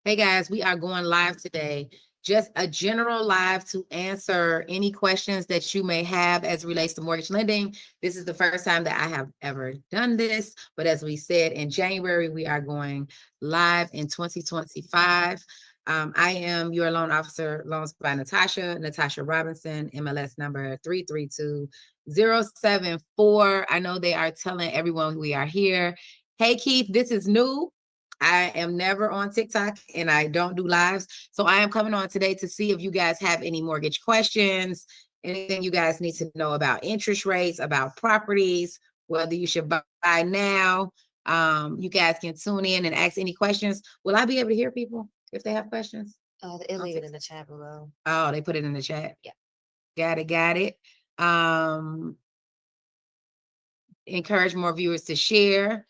Hey guys, we are going live today. Just a general live to answer any questions that you may have as relates to mortgage lending. This is the first time that I have ever done this, but as we said in January, we are going live in 2025. I am your loan officer, Loans by Natasha Robinson, MLS number 332074. I know they are telling everyone we are here. Hey Keith, this is new. I am never on TikTok and I don't do lives. So I am coming on today to see if you guys have any mortgage questions, anything you guys need to know about interest rates, about properties, whether you should buy now. You guys can tune in and ask any questions. Will I be able to hear people if they have questions? It'll leave it in the chat below. Oh, they put it in the chat. Yeah. Got it. Encourage more viewers to share.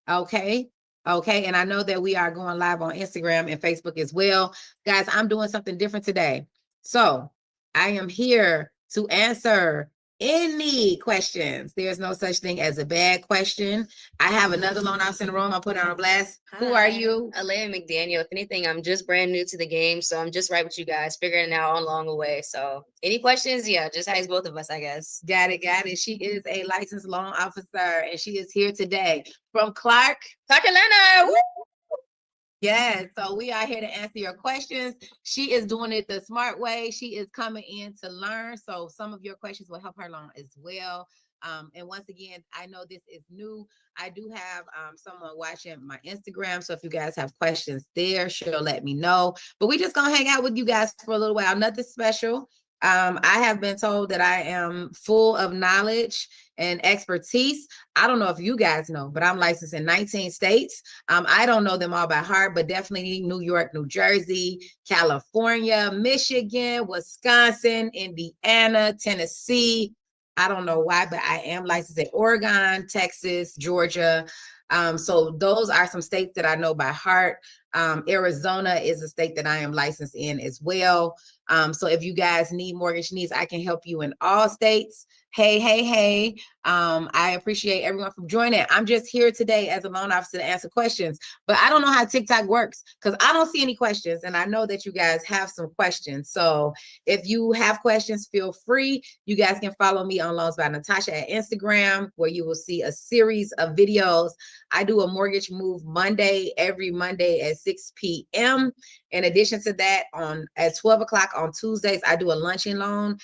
Okay. And I know that we are going live on Instagram and Facebook as well. Guys, I'm doing something different today. So I am here to answer any questions. There's no such thing as a bad question. I have another loan officer in the room. I'll put it on a blast. Hi. Who are you? Alea McDaniel. If anything, I'm just brand new to the game, so I'm just right with you guys, figuring it out along the way. So any questions? Yeah, just ask both of us, I guess. Got it. She is a licensed loan officer, and she is here today from Clark, Atlanta. Woo! Yes, so we are here to answer your questions. She is doing it the smart way. She is coming in to learn. So some of your questions will help her along as well. And once again, I know this is new. I do have someone watching my Instagram. So if you guys have questions there, she'll let me know. But we just gonna hang out with you guys for a little while. Nothing special. I have been told that I am full of knowledge and expertise. I don't know if you guys know, but I'm licensed in 19 states. I don't know them all by heart, but definitely New York, New Jersey, California, Michigan, Wisconsin, Indiana, Tennessee. I don't know why, but I am licensed in Oregon, Texas, Georgia. So those are some states that I know by heart. Arizona is a state that I am licensed in as well. So if you guys need mortgage needs, I can help you in all states. Hey. I appreciate everyone for joining. I'm just here today as a loan officer to answer questions, but I don't know how TikTok works because I don't see any questions. And I know that you guys have some questions. So if you have questions, feel free. You guys can follow me on Loans by Natasha at Instagram, where you will see a series of videos. I do a mortgage move every Monday at 6 p.m. In addition to that, at 12 o'clock on Tuesdays, I do a luncheon loan.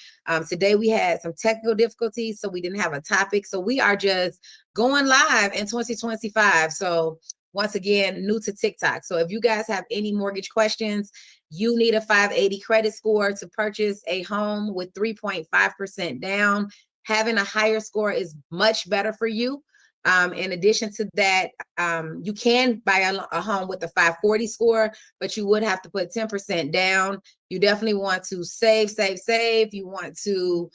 Today we had some technical difficulties, so we didn't have a topic. So we are just going live in 2025. So once again, new to TikTok. So if you guys have any mortgage questions, you need a 580 credit score to purchase a home with 3.5% down. Having a higher score is much better for you. In addition to that, you can buy a home with a 540 score, but you would have to put 10% down. You definitely want to save. You want to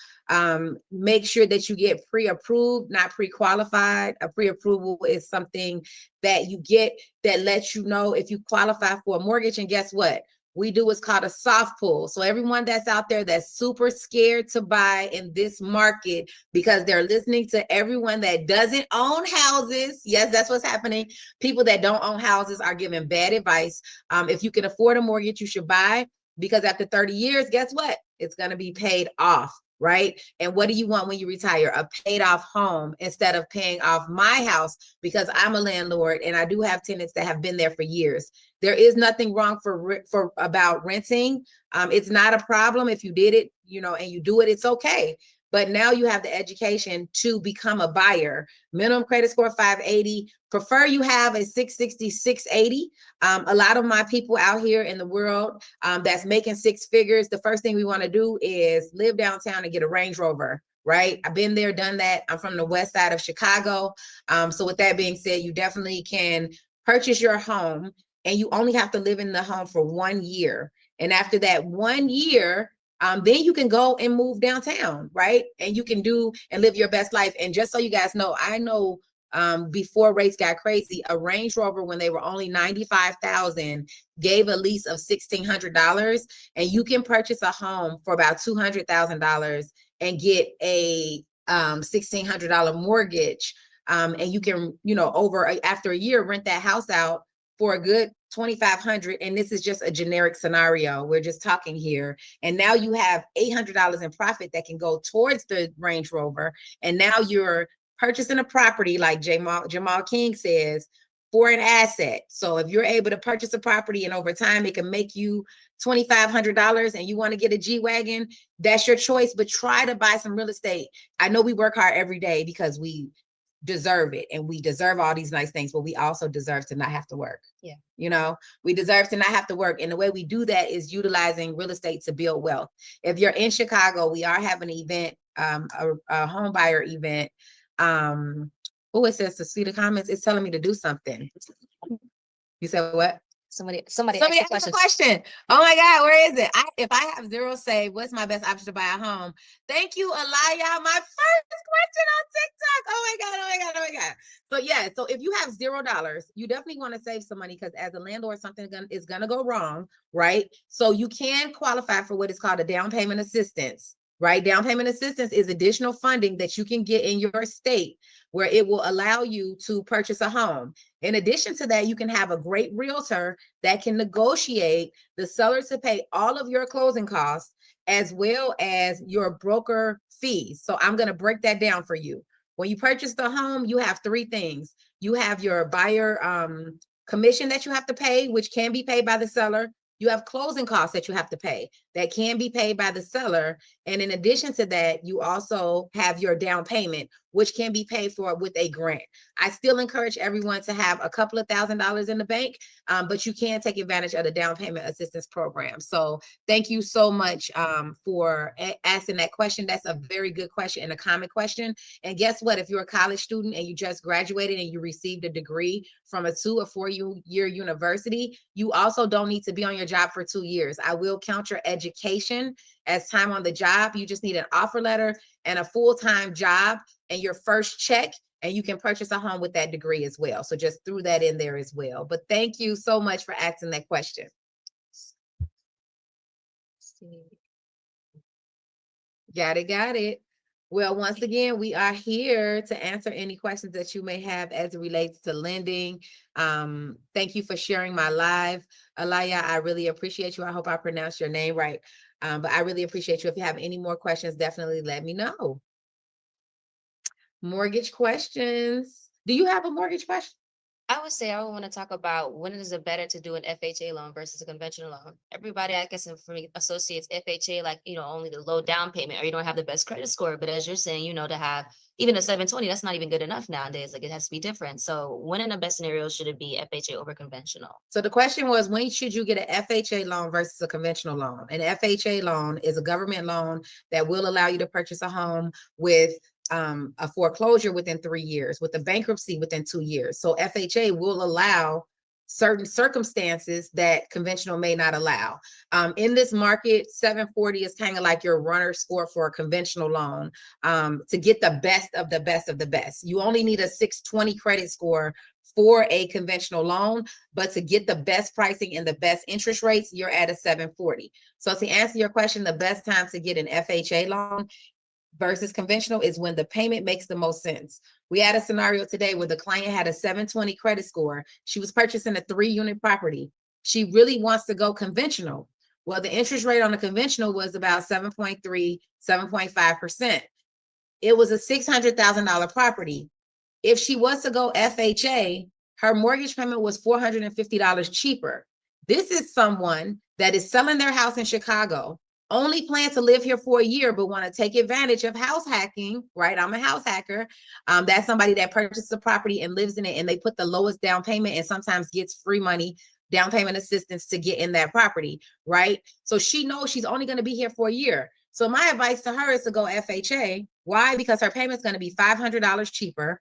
make sure that you get pre-approved, not pre-qualified. A pre-approval is something that you get that lets you know if you qualify for a mortgage. And guess what? We do what's called a soft pull. So everyone that's out there that's super scared to buy in this market because they're listening to everyone that doesn't own houses. Yes, that's what's happening. People that don't own houses are giving bad advice. If you can afford a mortgage, you should buy, because after 30 years, guess what? It's going to be paid off. Right? And what do you want when you retire? A paid off home instead of paying off my house, because I'm a landlord and I do have tenants that have been there for years. There is nothing wrong about renting. It's not a problem if you did it, and you do it, it's okay. But now you have the education to become a buyer. Minimum credit score 580. Prefer you have a 660, 680. A lot of my people out here in the world that's making six figures, the first thing we want to do is live downtown and get a Range Rover. Right? I've been there, done that. I'm from the west side of Chicago. So with that being said, you definitely can purchase your home, and you only have to live in the home for 1 year. And after that 1 year, then you can go and move downtown, right? And you can do and live your best life. And just so you guys know, I know before rates got crazy, a Range Rover, when they were only $95,000, gave a lease of $1,600, and you can purchase a home for about $200,000 and get a $1,600 mortgage. And you can, after a year, rent that house out for a good 2,500, and this is just a generic scenario. We're just talking here. And now you have $800 in profit that can go towards the Range Rover. And now you're purchasing a property, like Jamal King says, for an asset. So if you're able to purchase a property and over time it can make you $2,500 and you want to get a G-Wagon, that's your choice, but try to buy some real estate. I know we work hard every day because we deserve it and we deserve all these nice things, but we also deserve to not have to work. Yeah. You know, we deserve to not have to work. And the way we do that is utilizing real estate to build wealth. If you're in Chicago, we are having an event, a home buyer event. It says to see the comments, it's telling me to do something. You said what? Somebody asked a question. Oh my God, where is it? If I have zero saved, what's my best option to buy a home? Thank you, Alaya. My first question on TikTok. Oh my God, oh my God, oh my God. So yeah, so if you have $0, you definitely want to save some money because as a landlord, something is gonna go wrong, right? So you can qualify for what is called a down payment assistance, right? Down payment assistance is additional funding that you can get in your state where it will allow you to purchase a home. In addition to that, you can have a great realtor that can negotiate the seller to pay all of your closing costs as well as your broker fees. So I'm going to break that down for you. When you purchase the home, you have three things. You have your buyer commission that you have to pay, which can be paid by the seller. You have closing costs that you have to pay that can be paid by the seller. And in addition to that, you also have your down payment, which can be paid for with a grant. I still encourage everyone to have a couple of $1,000s in the bank, but you can take advantage of the down payment assistance program. So thank you so much for asking that question. That's a very good question and a common question. And guess what? If you're a college student and you just graduated and you received a degree from a 2 or 4 year university, you also don't need to be on your job for 2 years. I will count your education as time on the job. You just need an offer letter and a full-time job and your first check, and you can purchase a home with that degree as well. So just threw that in there as well. But thank you so much for asking that question. Got it. Well, once again, we are here to answer any questions that you may have as it relates to lending. Thank you for sharing my live. Alaya, I really appreciate you. I hope I pronounced your name right. But I really appreciate you. If you have any more questions, definitely let me know. Mortgage questions. Do you have a mortgage question? I would say I would want to talk about when is it better to do an FHA loan versus a conventional loan. Everybody, I guess, for me, associates FHA like, only the low down payment or you don't have the best credit score. But as you're saying, to have even a 720, that's not even good enough nowadays. Like it has to be different. So when in the best scenario should it be FHA over conventional? So the question was, when should you get an FHA loan versus a conventional loan? An FHA loan is a government loan that will allow you to purchase a home with a foreclosure within 3 years, with a bankruptcy within 2 years. So FHA will allow certain circumstances that conventional may not allow. In this market, 740 is kind of like your runner score for a conventional loan to get the best of the best of the best. You only need a 620 credit score for a conventional loan, but to get the best pricing and the best interest rates, you're at a 740. So to answer your question, the best time to get an FHA loan versus conventional is when the payment makes the most sense. We had a scenario today where the client had a 720 credit score. She was purchasing a 3-unit property. She really wants to go conventional. Well, the interest rate on the conventional was about 7.3, 7.5%. It was a $600,000 property. If she was to go FHA, her mortgage payment was $450 cheaper. This is someone that is selling their house in Chicago, only plan to live here for a year, but want to take advantage of house hacking, right? I'm a house hacker. That's somebody that purchases a property and lives in it, and they put the lowest down payment and sometimes gets free money, down payment assistance to get in that property, right? So she knows she's only going to be here for a year. So my advice to her is to go FHA. Why? Because her payment's going to be $500 cheaper.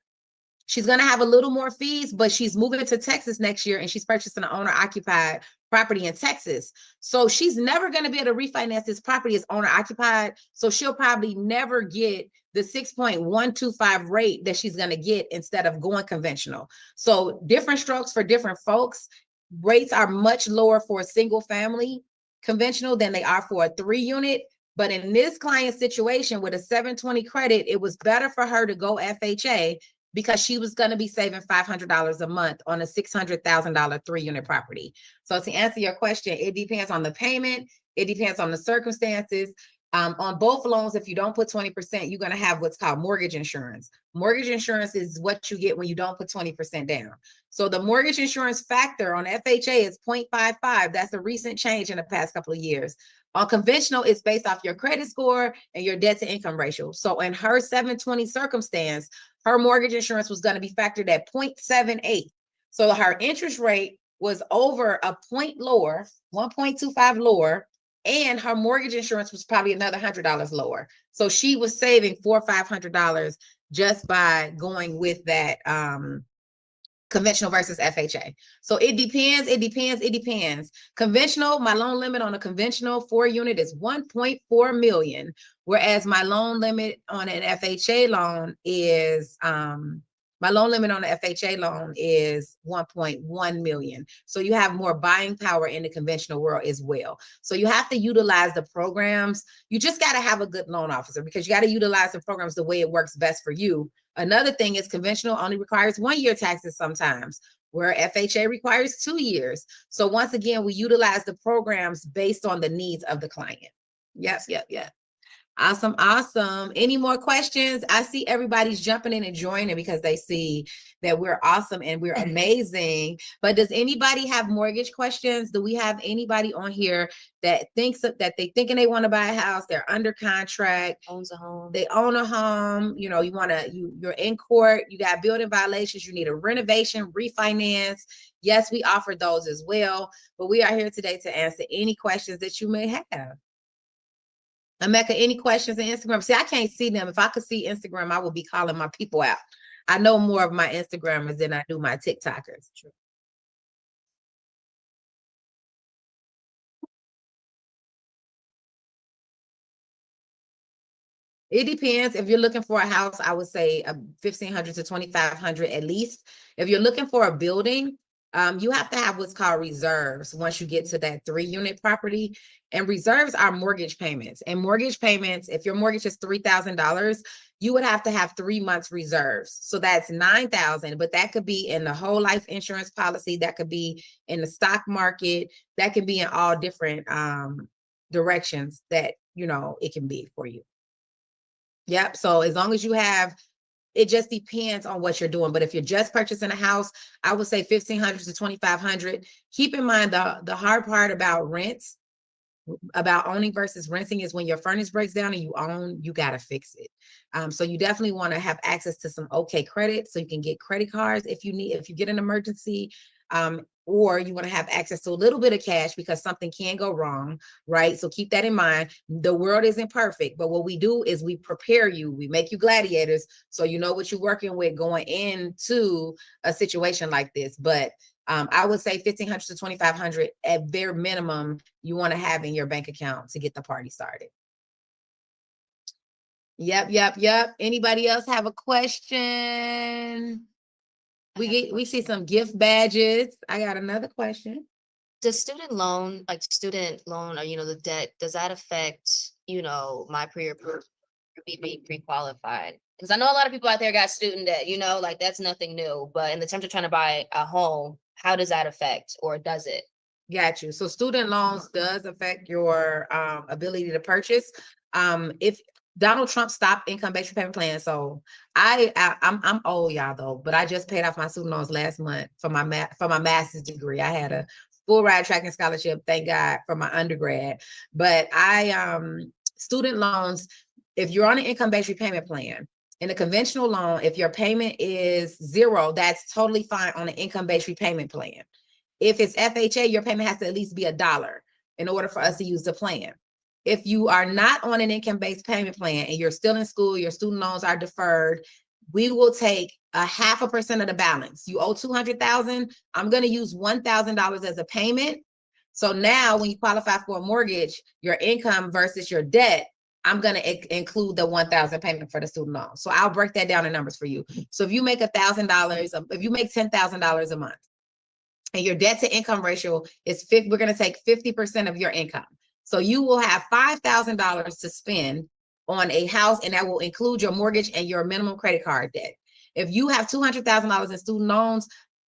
She's going to have a little more fees, but she's moving to Texas next year and she's purchasing an owner-occupied property in Texas. So she's never going to be able to refinance this property as owner-occupied. So she'll probably never get the 6.125 rate that she's going to get instead of going conventional. So different strokes for different folks. Rates are much lower for a single family conventional than they are for a 3-unit. But in this client situation with a 720 credit, it was better for her to go FHA because she was going to be saving $500 a month on a $600,000 3-unit property. So to answer your question, it depends on the payment. It depends on the circumstances. On both loans, if you don't put 20%, you're going to have what's called mortgage insurance. Mortgage insurance is what you get when you don't put 20% down. So the mortgage insurance factor on FHA is 0.55. That's a recent change in the past couple of years. On conventional, it's based off your credit score and your debt to income ratio. So in her 720 circumstance, her mortgage insurance was going to be factored at 0.78. So her interest rate was over a point lower, 1.25 lower, and her mortgage insurance was probably another $100 lower. So she was saving $400 or $500 just by going with that conventional versus FHA. So it depends. Conventional, my loan limit on a conventional 4-unit is 1.4 million, whereas my loan limit on an FHA loan is 1.1 million. So you have more buying power in the conventional world as well. So you have to utilize the programs. You just got to have a good loan officer, because you got to utilize the programs the way it works best for you. Another thing is conventional only requires 1 year taxes sometimes, where FHA requires 2 years. So once again, we utilize the programs based on the needs of the client. Yep. Awesome. Any more questions? I see everybody's jumping in and joining because they see that we're awesome and we're amazing. But does anybody have mortgage questions? Do we have anybody on here that thinks that they thinking they want to buy a house, they're under contract, Owns a home. they own a home, you're in court, you got building violations, you need a renovation, refinance? Yes, we offer those as well. But we are here today to answer any questions that you may have. Emeka, any questions on Instagram? See, I can't see them. If I could see Instagram, I would be calling my people out. I know more of my Instagrammers than I do my TikTokers. True. It depends. If you're looking for a house, I would say 1,500 to 2,500 at least. If you're looking for a building, you have to have what's called reserves once you get to that 3-unit property. And reserves are mortgage payments. And mortgage payments, if your mortgage is $3,000, you would have to have 3 months reserves. So that's $9,000, but that could be in the whole life insurance policy. That could be in the stock market. That can be in all different directions that, it can be for you. Yep. So as long as you have, it just depends on what you're doing. But if you're just purchasing a house, I would say 1,500 to 2,500. Keep in mind the hard part about rents, about owning versus renting, is when your furnace breaks down and you own, you got to fix it. So you definitely want to have access to some okay credit, so you can get credit cards if you get an emergency. Or you want to have access to a little bit of cash because something can go wrong, right? So keep that in mind. The world isn't perfect, but what we do is we prepare you, we make you gladiators, so you know what you're working with going into a situation like this. But I would say 1,500 to 2,500 at bare minimum you want to have in your bank account to get the party started. Yep. Anybody else have a question? We see some gift badges. I got another question. Does student loan, or the debt, does that affect, my being pre-qualified? Because I know a lot of people out there got student debt, like that's nothing new. But in the terms of trying to buy a home, how does that affect, or does it? Got you. So student loans does affect your ability to purchase. If Donald Trump stopped income-based repayment plan, so I'm old, y'all, though, but I just paid off my student loans last month for my master's degree. I had a full ride tracking scholarship, thank God, for my undergrad. But student loans, if you're on an income-based repayment plan, in a conventional loan, if your payment is 0, that's totally fine on an income-based repayment plan. If it's FHA, your payment has to at least be $1 in order for us to use the plan. If you are not on an income-based payment plan and you're still in school, your student loans are deferred, we will take 0.5% of the balance. You owe $200,000. I'm going to use $1,000 as a payment. So now when you qualify for a mortgage, your income versus your debt, I'm going to include the $1,000 payment for the student loan. So I'll break that down in numbers for you. So if you make $1,000, if you make $10,000 a month, and your debt to income ratio is we're going to take 50% of your income. So you will have $5,000 to spend on a house, and that will include your mortgage and your minimum credit card debt. If you have $200,000 in student loans,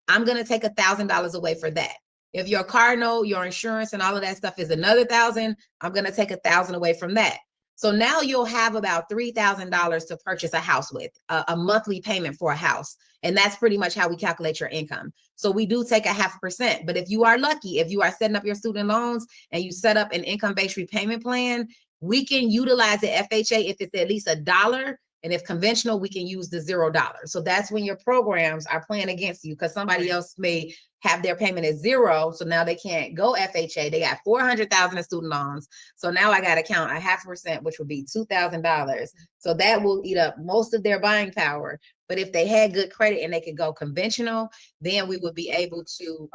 I'm going to take $1,000 away for that. If your car note, your insurance, and all of that stuff is another $1,000, I'm going to take $1,000 away from that. So now you'll have about $3,000 to purchase a house with, a monthly payment for a house. And that's pretty much how we calculate your income. So we do take 0.5%. But if you are lucky, if you are setting up your student loans and you set up an income-based repayment plan, we can utilize the FHA if it's at least $1. And if conventional, we can use the $0. So that's when your programs are playing against you, because somebody else may have their payment at 0. So now they can't go FHA. They got 400,000 in student loans. So now I got to count 0.5%, which would be $2,000. So that will eat up most of their buying power. But if they had good credit and they could go conventional, then we would be able to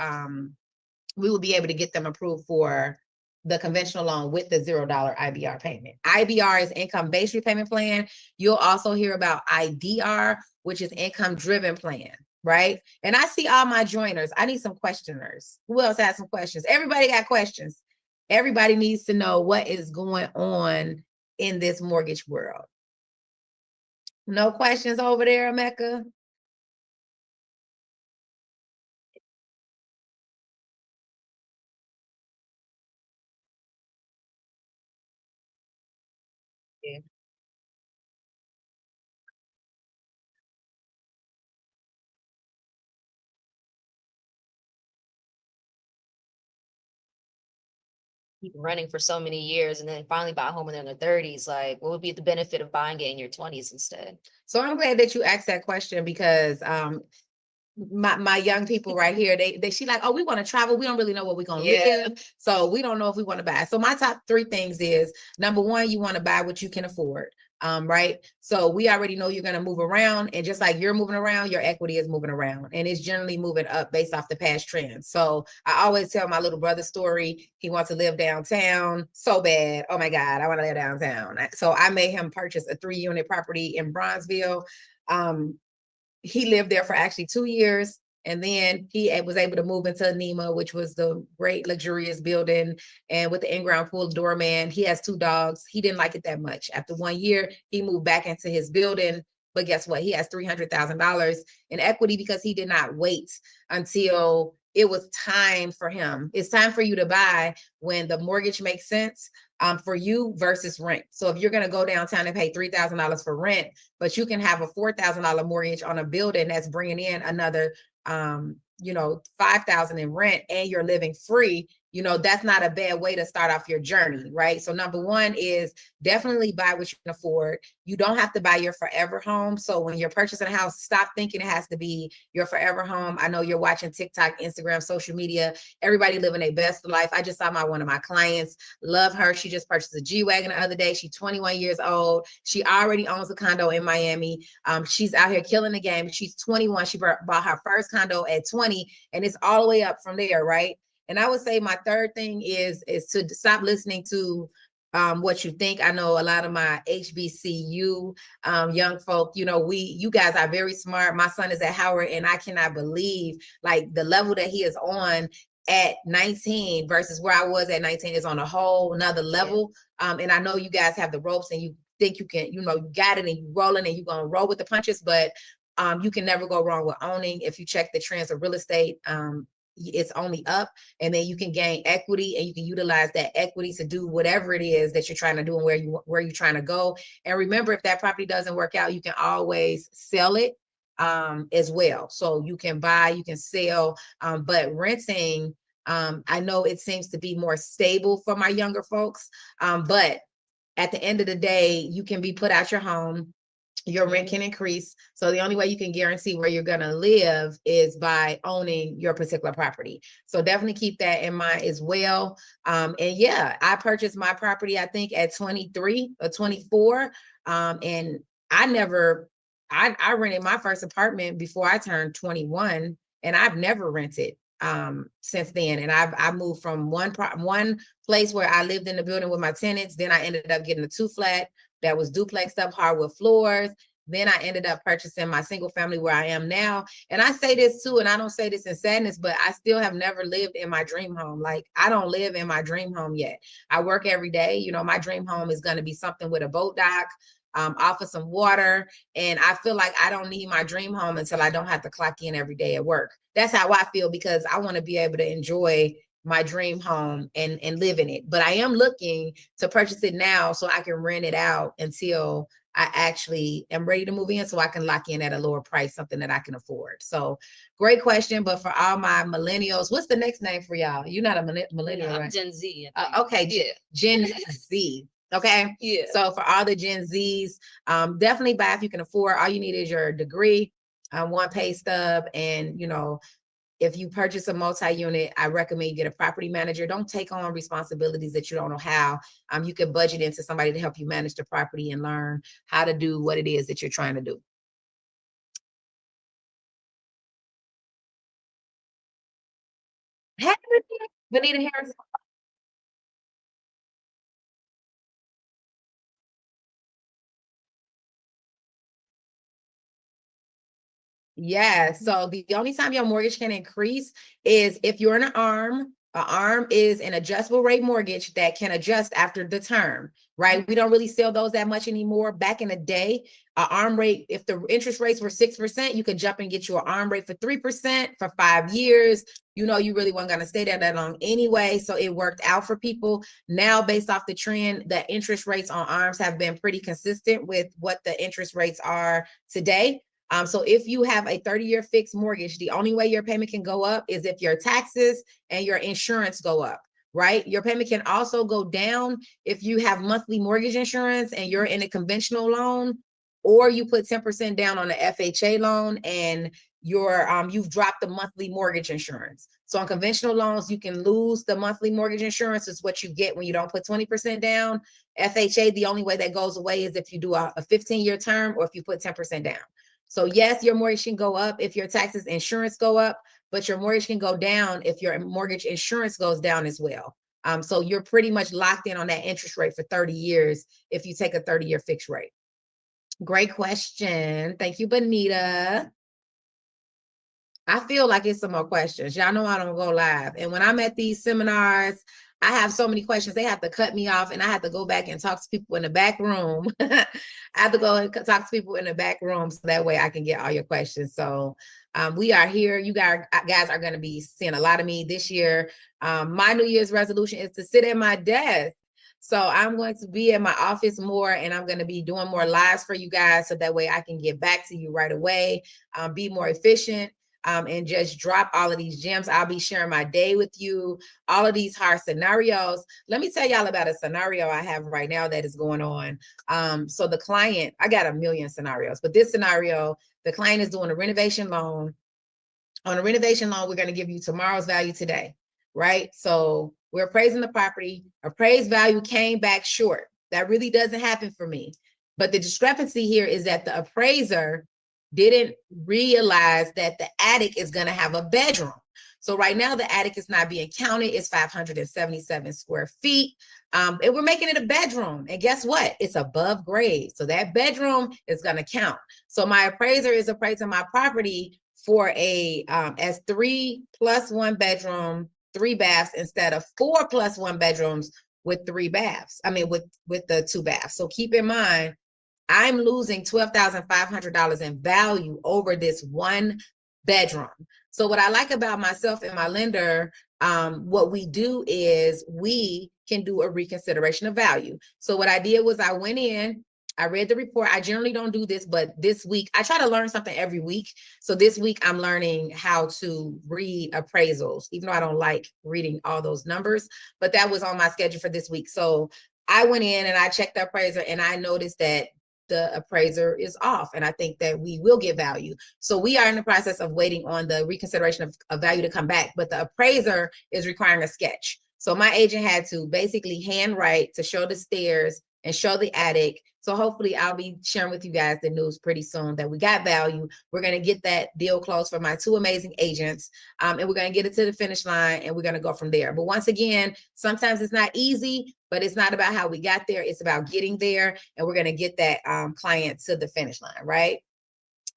get them approved for the conventional loan with the $0 IBR payment. IBR is income-based repayment plan. You'll also hear about IDR, which is income-driven plan, right? And I see all my joiners. I need some questioners. Who else has some questions? Everybody got questions. Everybody needs to know what is going on in this mortgage world. No questions over there, Mecca? Yeah. Keep running for so many years and then finally buy a home in their 30s. Like, what would be the benefit of buying it in your 20s instead? So I'm glad that you asked that question, because my young people right here, she like, oh, we want to travel. We don't really know where we're going to live. So we don't know if we want to buy. So my top 3 things is, number 1, you want to buy what you can afford. Right. So we already know you're going to move around, and just like you're moving around, your equity is moving around, and it's generally moving up based off the past trends. So I always tell my little brother story. He wants to live downtown so bad. Oh my God, I want to live downtown. So I made him purchase a 3-unit property in Bronzeville. He lived there for actually 2 years. And then he was able to move into Anima, which was the great luxurious building. And with the in-ground pool doorman, he has 2 dogs. He didn't like it that much. After 1 year, he moved back into his building. But guess what? He has $300,000 in equity because he did not wait until it was time for him. It's time for you to buy when the mortgage makes sense for you versus rent. So if you're going to go downtown and pay $3,000 for rent, but you can have a $4,000 mortgage on a building that's bringing in another $5,000 in rent, and you're living free, that's not a bad way to start off your journey, right? So number 1 is definitely buy what you can afford. You don't have to buy your forever home. So when you're purchasing a house, stop thinking it has to be your forever home. I know you're watching TikTok, Instagram, social media, everybody living their best life. I just saw one of my clients, love her. She just purchased a G-Wagon the other day. She's 21 years old. She already owns a condo in Miami. She's out here killing the game. She's 21. She bought her first condo at 20, and it's all the way up from there, right? And I would say my third thing is to stop listening to what you think. I know a lot of my HBCU young folk, you guys are very smart. My son is at Howard, and I cannot believe like the level that he is on at 19 versus where I was at 19 is on a whole another level. And I know you guys have the ropes, and you think you can, you got it, and you rolling, and you're going to roll with the punches, but you can never go wrong with owning. If you check the trends of real estate, it's only up, and then you can gain equity, and you can utilize that equity to do whatever it is that you're trying to do and where you're trying to go. And remember, if that property doesn't work out, you can always sell it as well. So you can buy, you can sell, but renting, I know it seems to be more stable for my younger folks, but at the end of the day, you can be put out your home, your rent can increase. So the only way you can guarantee where you're going to live is by owning your particular property. So definitely keep that in mind as well. And yeah, I purchased my property, I think at 23 or 24. And I rented my first apartment before I turned 21, and I've never rented since then. And I moved from one place where I lived in the building with my tenants. Then I ended up getting a 2-flat that was duplexed up, hardwood floors. Then I ended up purchasing my single family where I am now. And I say this too, and I don't say this in sadness, but I still have never lived in my dream home. Like, I don't live in my dream home yet. I work every day. My dream home is going to be something with a boat dock, offer some water. And I feel like I don't need my dream home until I don't have to clock in every day at work. That's how I feel, because I want to be able to enjoy my dream home and live in it. But I am looking to purchase it now so I can rent it out until I actually am ready to move in, so I can lock in at a lower price, something that I can afford. So great question. But for all my millennials, what's the next name for y'all? You're not a millennial, I'm right? Gen Z. Okay, Yeah. Gen Z. Okay. Yeah. So for all the Gen Zs, definitely buy if you can afford. All you need is your degree, one pay stub, and if you purchase a multi-unit, I recommend you get a property manager. Don't take on responsibilities that you don't know how. You can budget into somebody to help you manage the property and learn how to do what it is that you're trying to do. Hey, Benita Harris. Yeah. So the only time your mortgage can increase is if you're in an ARM. An ARM is an adjustable rate mortgage that can adjust after the term, right? We don't really sell those that much anymore. Back in the day, an ARM rate, if the interest rates were 6%, you could jump and get you an ARM rate for 3% for 5 years. You really weren't going to stay there that long anyway. So it worked out for people. Now, based off the trend, the interest rates on ARMs have been pretty consistent with what the interest rates are today. So if you have a 30-year fixed mortgage, the only way your payment can go up is if your taxes and your insurance go up, right? Your payment can also go down if you have monthly mortgage insurance and you're in a conventional loan, or you put 10% down on the FHA loan and you've dropped the monthly mortgage insurance. So on conventional loans, you can lose the monthly mortgage insurance. Is what you get when you don't put 20% down. FHA, the only way that goes away is if you do a 15-year term or if you put 10% down. So yes, your mortgage can go up if your taxes insurance go up, but your mortgage can go down if your mortgage insurance goes down as well. So you're pretty much locked in on that interest rate for 30 years if you take a 30-year fixed rate. Great question. Thank you, Benita. I feel like it's some more questions. Y'all know I don't go live. And when I'm at these seminars, I have so many questions. They have to cut me off and I have to go back and talk to people in the back room. I have to go and talk to people in the back room so that way I can get all your questions. So we are here. You guys are going to be seeing a lot of me this year. My New Year's resolution is to sit at my desk. So I'm going to be in my office more, and I'm going to be doing more lives for you guys so that way I can get back to you right away, be more efficient. And just drop all of these gems. I'll be sharing my day with you, all of these hard scenarios. Let me tell y'all about a scenario I have right now that is going on. So the client, I got a million scenarios, but this scenario, the client is doing a renovation loan. On a renovation loan, we're going to give you tomorrow's value today, right? So we're appraising the property. Appraised value came back short. That really doesn't happen for me. But the discrepancy here is that the appraiser didn't realize that the attic is going to have a bedroom. So right now the attic is not being counted. It's 577 square feet. And we're making it a bedroom. And guess what? It's above grade. So that bedroom is going to count. So my appraiser is appraising my property for a as 3+1 bedroom, 3 baths instead of 4+1 bedrooms with 3 baths. I mean, with the 2 baths. So keep in mind, I'm losing $12,500 in value over this one bedroom. So what I like about myself and my lender, what we do is we can do a reconsideration of value. So what I did was I went in, I read the report. I generally don't do this, but this week I try to learn something every week. So this week I'm learning how to read appraisals, even though I don't like reading all those numbers, but that was on my schedule for this week. So I went in and I checked the appraiser and I noticed that the appraiser is off. And I think that we will get value. So we are in the process of waiting on the reconsideration of value to come back, but the appraiser is requiring a sketch. So my agent had to basically handwrite to show the stairs and show the attic. So hopefully I'll be sharing with you guys the news pretty soon that we got value. We're going to get that deal closed for my 2 amazing agents. And we're going to get it to the finish line and we're going to go from there. But once again, sometimes it's not easy, but it's not about how we got there. It's about getting there. And we're going to get that client to the finish line, right?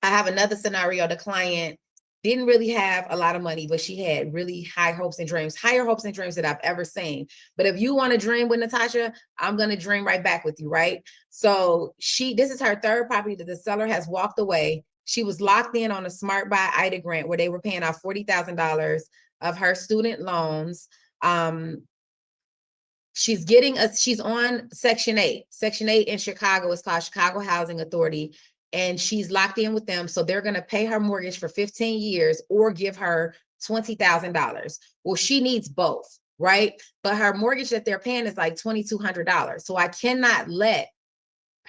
I have another scenario. The client didn't really have a lot of money, but she had really high hopes and dreams, higher hopes and dreams that I've ever seen. But if you want to dream with Natasha, I'm going to dream right back with you, right? So this is her third property that the seller has walked away. She was locked in on a Smart Buy IDA grant where they were paying off $40,000 of her student loans. She's on Section 8. Section 8 in Chicago is called Chicago Housing Authority, and she's locked in with them. So they're going to pay her mortgage for 15 years or give her $20,000. Well, she needs both, right? But her mortgage that they're paying is like $2,200. So I cannot let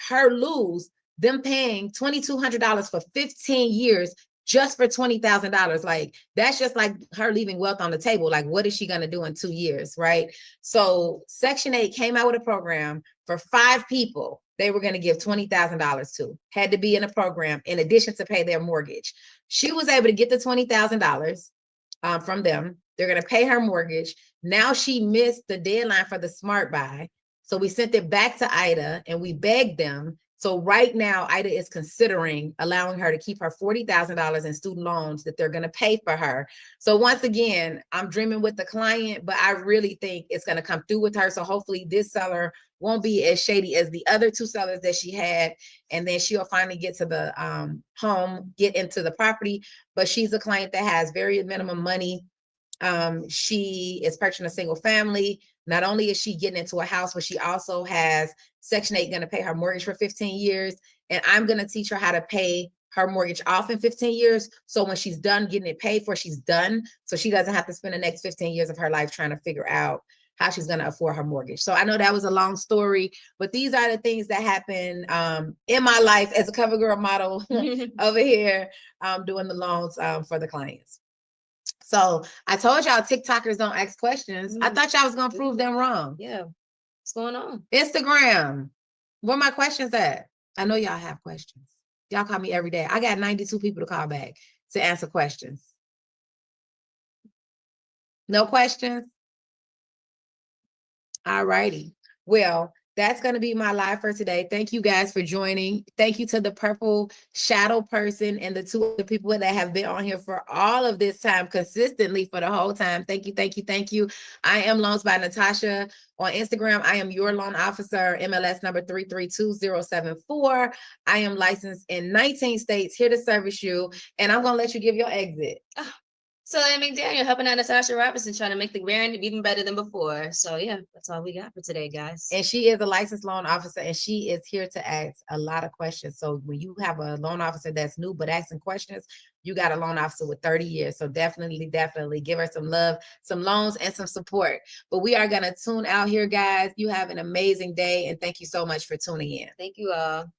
her lose them paying $2,200 for 15 years just for $20,000. Like, that's just like her leaving wealth on the table. Like, what is she going to do in 2 years? Right. So Section 8 came out with a program for 5 people. They were going to give $20,000 to, had to be in a program in addition to pay their mortgage. She was able to get the $20,000 from them. They're going to pay her mortgage. Now she missed the deadline for the Smart Buy. So we sent it back to IDA and we begged them. So right now, IDA is considering allowing her to keep her $40,000 in student loans that they're going to pay for her. So once again, I'm dreaming with the client, but I really think it's going to come through with her. So hopefully this seller won't be as shady as the other 2 sellers that she had. And then she'll finally get to the home, get into the property. But she's a client that has very minimum money. She is purchasing a single family. Not only is she getting into a house, but she also has Section 8 going to pay her mortgage for 15 years. And I'm going to teach her how to pay her mortgage off in 15 years. So when she's done getting it paid for, she's done. So she doesn't have to spend the next 15 years of her life trying to figure out how she's going to afford her mortgage. So I know that was a long story, but these are the things that happen in my life as a cover girl model over here doing the loans for the clients. So I told y'all TikTokers don't ask questions. I thought y'all was gonna prove them wrong. Yeah. What's going on? Instagram. Where my questions at? I know y'all have questions. Y'all call me every day. I got 92 people to call back to answer questions. No questions? All righty. Well, that's going to be my live for today. Thank you guys for joining. Thank you to the purple shadow person and the 2 other people that have been on here for all of this time, consistently for the whole time. Thank you, thank you, thank you. I am Loans by Natasha. On Instagram, I am your loan officer, MLS number 332074. I am licensed in 19 states, here to service you. And I'm going to let you give your exit. So McDaniel helping out Natasha Robinson, trying to make the brand even better than before. So yeah, that's all we got for today, guys. And she is a licensed loan officer, and she is here to ask a lot of questions. So when you have a loan officer that's new but asking questions, you got a loan officer with 30 years. So definitely give her some love, some loans, and some support. But we are going to tune out here, guys. You have an amazing day, and thank you so much for tuning in. Thank you all.